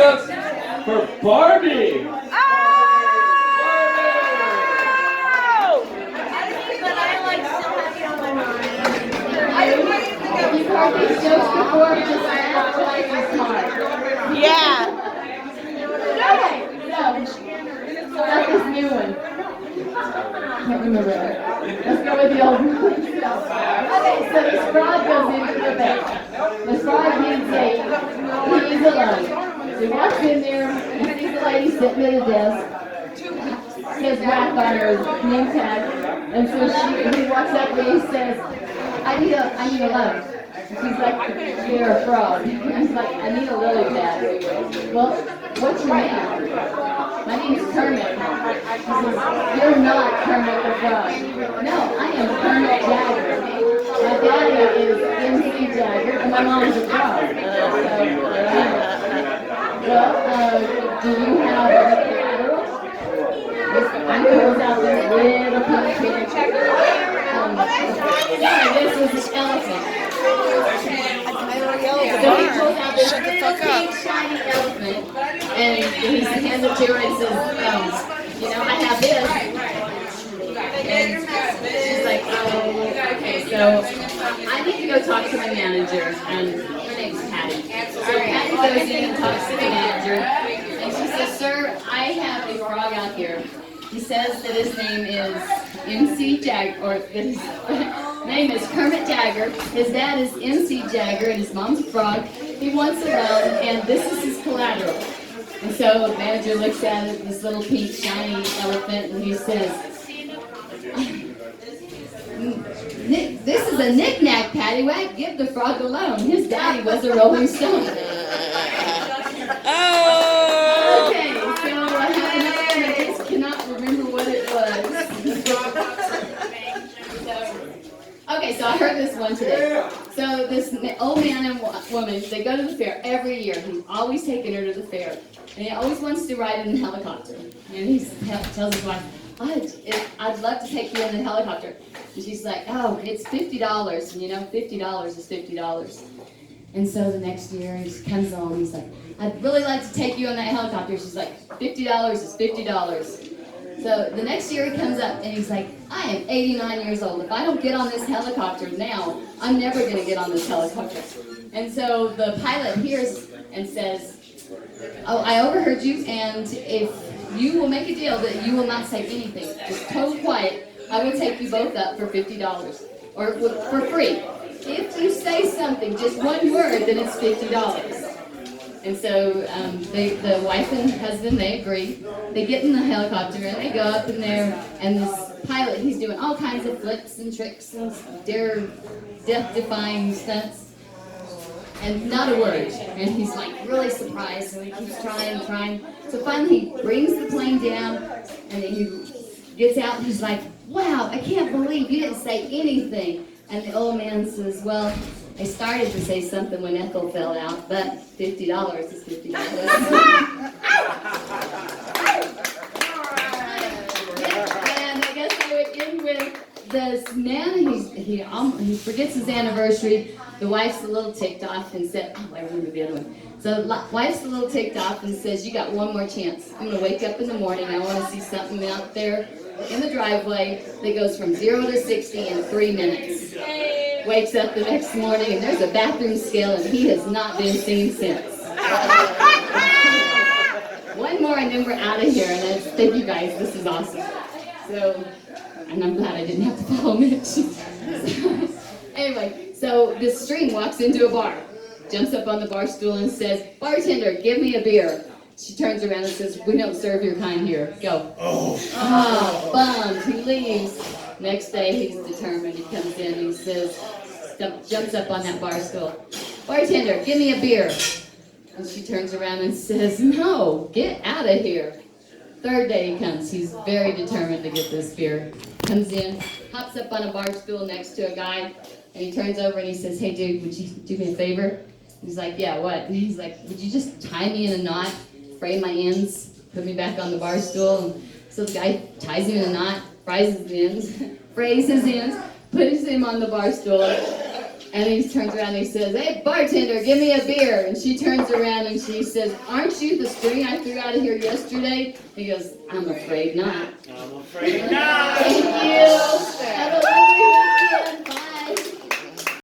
up for Barbie. You've heard these jokes before, just act like it's smart. Yeah. Okay, so got this new one. Can't remember it. Let's go with the old one. Okay, so this frog goes into the bank. The frog needs he's alone. So he walks in there and sees the lady sitting at a desk. He has wrapped on her name tag. And so he walks up and he says, I need a loan. She's like, you're a frog. He's like, I need a lily pad. Well, what's your name? My name is Kermit. He says, you're not Kermit the Frog. No, I am Kermit Jagger. My daddy is MC Jagger, and my mom's a frog. Do you have any collateral? This guy pulls out this little picture. This is an elephant. So he pulls out this big, shiny elephant, and he hands it to her and says, I have this. And she's like, okay, so I need to go talk to my manager, and her name's Patty. So Patty goes in and talks to the manager, and she says, sir, I have a frog out here. He says that his name is MC Jagger, or that his name is Kermit Jagger. His dad is MC Jagger, and his mom's a frog. He wants a loan, and this is his collateral. And so the manager looks at it, this little pink shiny elephant, and he says, this is a knick-knack, paddywhack. Give the frog a loan. His daddy was a Rolling Stone. Oh! Okay, so I have another one. I just cannot remember what it was. Okay, so I heard this one today. So this old man and woman, they go to the fair every year. He's always taking her to the fair. And he always wants to ride in a helicopter. And he tells his wife, I'd love to take you in the helicopter. And she's like, oh, it's $50. And $50 is $50. And so the next year he comes along and he's like, I'd really like to take you on that helicopter. She's like, $50 is $50. So the next year he comes up and he's like, I am 89 years old. If I don't get on this helicopter now, I'm never going to get on this helicopter. And so the pilot hears and says, oh, I overheard you, and if you will make a deal that you will not say anything, just total quiet, I will take you both up for $50, or for free. If you say something, just one word, then it's $50. And so the wife and husband, they agree. They get in the helicopter and they go up in there, and this pilot, he's doing all kinds of flips and tricks and death-defying stunts. And not a word. And he's like really surprised, so he keeps trying. So finally he brings the plane down, and then he gets out and he's like, wow, I can't believe you didn't say anything. And the old man says, well, I started to say something when Ethel fell out, but $50 is $50. And I guess I would end with this man, he forgets his anniversary. The wife's a little ticked off and said, oh, I remember the other one. So the wife's a little ticked off and says, you got one more chance. I'm going to wake up in the morning. I want to see something out there in the driveway that goes from 0 to 60 in 3 minutes. Wakes up the next morning and there's a bathroom scale and he has not been seen since. One more and then we're out of here. And thank you guys. This is awesome. So, and I'm glad I didn't have to follow Mitch. Anyway, so this string walks into a bar, jumps up on the bar stool and says, bartender, give me a beer. She turns around and says, we don't serve your kind here. Go. Oh, bummed. He leaves. Next day, he's determined. He comes in and he says, jumps up on that bar stool. Bartender, give me a beer. And she turns around and says, no, get out of here. Third day he comes. He's very determined to get this beer. Comes in, hops up on a bar stool next to a guy, and he turns over and he says, hey, dude, would you do me a favor? He's like, yeah, what? And he's like, would you just tie me in a knot, fray my ends, put me back on the bar stool? And so the guy ties him in a knot, frays his ends, puts him on the bar stool, And he turns around and he says, "Hey, bartender, give me a beer." And she turns around and she says, "Aren't you the string I threw out of here yesterday?" He goes, "I'm afraid not." I'm afraid not.